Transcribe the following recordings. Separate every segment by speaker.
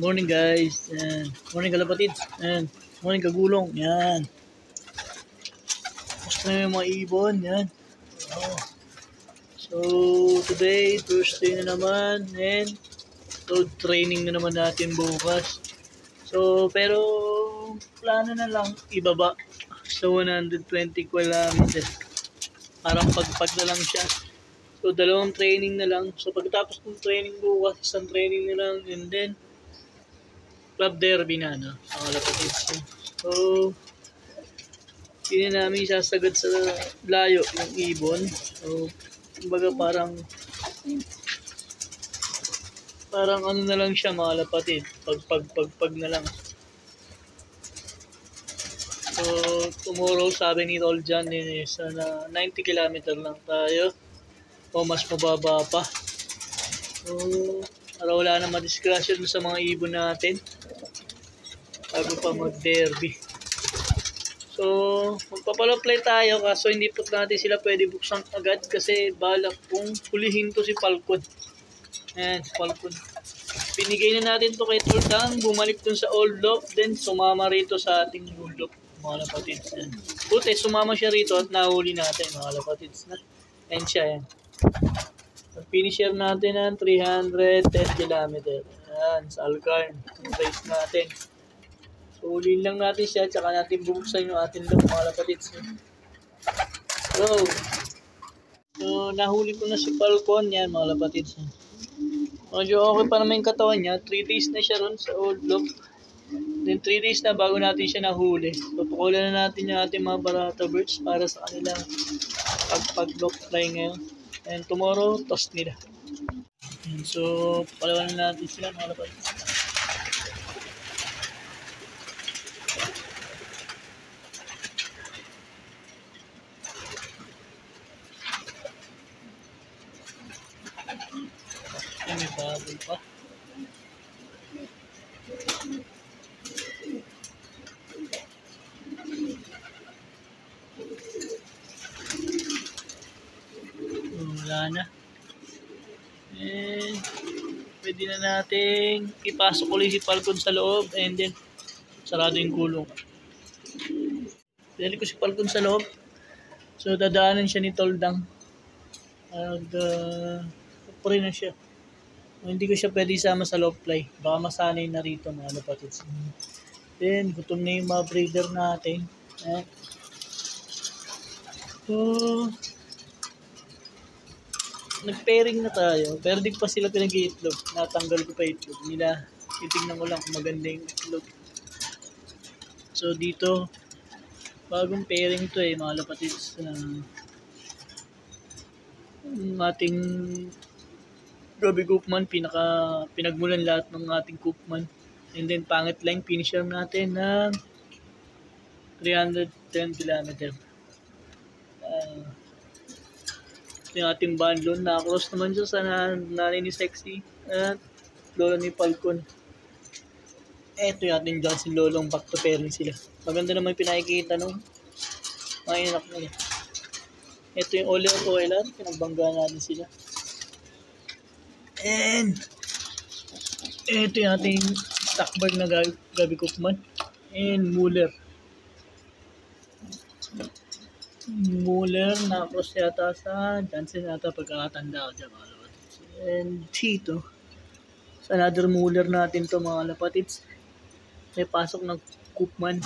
Speaker 1: Morning guys. Yan. Morning kalapatid. Yan. Morning kagulong. Yan. Gusto na yung mga ibon. Yan. Oh. So today, Thursday na naman. And so training na naman natin bukas. So pero plano na lang ibaba sa 120 kilometers. Parang pagpag na lang siya. So, dalawang training na lang. So, pagkatapos ng training bukas, isang training na lang, and then, club derby na, no? Ang kalapatid. So, hindi na namin sasagat sa layo yung ibon. So, kumbaga parang ano na lang siya, mga kalapatid. Pag na lang. So, tomorrow, sabi ni Roljan, is na 90 km lang tayo. O mas mababa pa. So, para wala na madisgrasya sa mga ibon natin bago pa mag-derby. So, magpapala-play tayo kaso hindi po natin sila pwede buksan agad kasi balak kung hulihin to si Falcon. Ayan, si Falcon. Pinigay na natin to kay Toldang, bumalik dun sa old lock, then sumama rito sa ating old lock, mga kapatids. Buti, sumama siya rito at nahuli natin, mga kapatids na. Ayan siya, yan. Finisher natin ng 310 km. Ayan, sa Alcarn. Yung race natin. So, ulihin lang natin siya. Tsaka natin bubuksan yung ating lock, mga kapatids. So, nahuli ko na si Falcon. Yan, mga kapatids. Medyo okay pa naman yung katawan niya. 3 days na siya ron sa old lock. Then 3 days na bago natin siya nahuli. Tutukulan na natin yung ating mga Barata birds para sa kanilang pag-lock fly ngayon. And tomorrow, toss nila. And so, palawan na natin sila, mga lapad. Ay, may baboy pa. Wala na. And pwede na natin ipasok ulit si Falcon sa loob and then sarado yung kulong. Dali ko si Falcon sa loob. So dadaanan siya ni Toldang. Puri na siya. Hindi ko siya pwede isama sa loob fly. Baka masanay na rito, mga kapatids. Then gutom na yung mga breeder natin. So nag-pairing na tayo, pero di pa sila pinag-iitlog. Natanggal ko pa itlog nila. Titignan ko lang kung maganda yung itlog. So dito, bagong pairing to mga lapatids. Ating Gabi Cookman, pinagmulan lahat ng ating Cookman. And then pangit lang, finisher natin ng 310 km. Yung ating bandlon, na-cross naman siya sa nanay ni Sexy at lolo ni Falcon. Eto yung ating Johnson Lolong, back to pairing sila. Maganda naman yung pinakikita nung mga anak nila. Eto yung Ole at Oelan, pinagbangga natin sila. And eto yung ating Stockberg na Gabi Cookman and Muller na-cross yata sa Johnson yata pagkakatanda ko dyan, mga lapatids. And dito, sa another Muller natin to, mga lapatids. May pasok ng Cookman.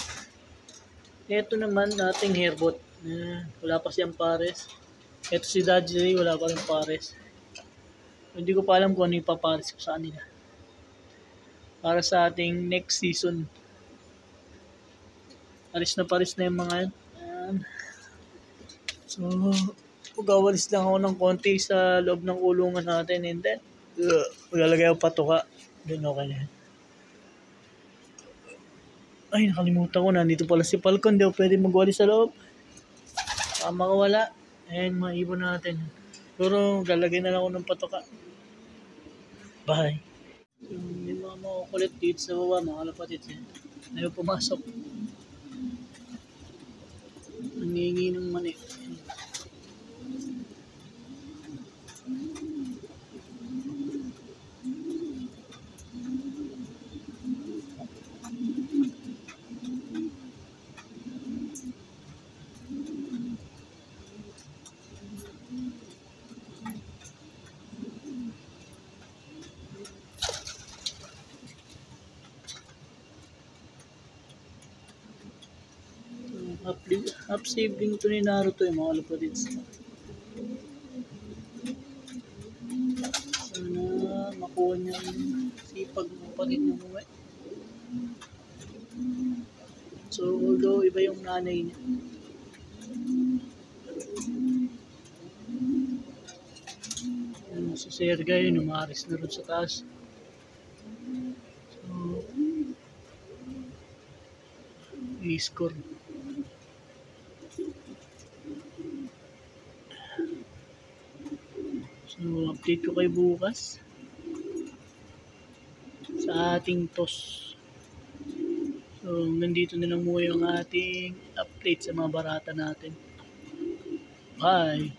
Speaker 1: Ito naman nating Hairbot. Wala pa siyang pares. Ito si Dodgery, wala pa rin pares. Hindi ko pa alam kung ano yung papares ko sa kanila. Para sa ating next season. Paris na yung mga yan. So, pag-awalis lang ako ng konti sa loob ng kulungan natin and then, maglalagay ako patuka. Then okay na yan. Ay, nakalimutan ko. Nandito pala si Falcon. Di ako pwede magwalis sa loob. Makawala. Ayan, mga ibon natin. Pero, lalagay na lang ako ng patuka. Bye. Yung mga makukulit dito sa baba, mga kalapatid. Ayaw pumasok. Nangingi ng mani. Half saving to ni Naruto yung mga kapatids. Sana makuha niya yung sipag mo pa rin yung mga. So, although iba yung nanay niya. Si Sergey, numaris na rin sa taas. So, i-score. So, update ko kayo bukas sa ating toss. So, nandito na lang muna yung ating update sa mga barata natin. Bye!